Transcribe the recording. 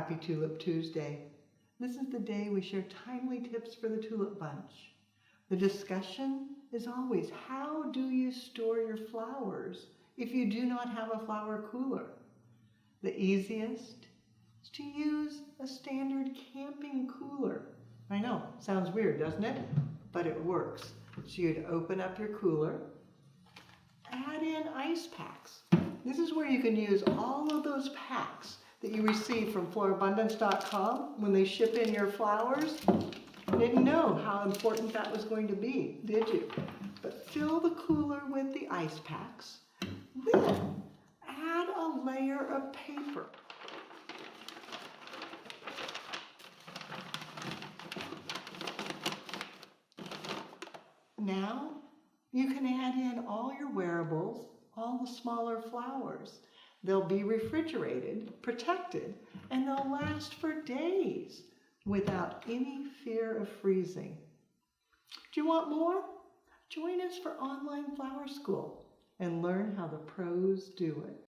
Happy Tulip Tuesday. This is the day we share timely tips for the tulip bunch. The discussion is always, how do you store your flowers if you do not have a flower cooler? The easiest is to use a standard camping cooler. I know, sounds weird, doesn't it? But it works. So you'd open up your cooler, add in ice packs. This is where you can use all of those packs that you receive from florabundance.com when they ship in your flowers. You didn't know how important that was going to be, did you? But fill the cooler with the ice packs. Then add a layer of paper. Now you can add in all your wearables, all the smaller flowers. They'll be refrigerated, protected, and they'll last for days without any fear of freezing. Do you want more? Join us for online flower school and learn how the pros do it.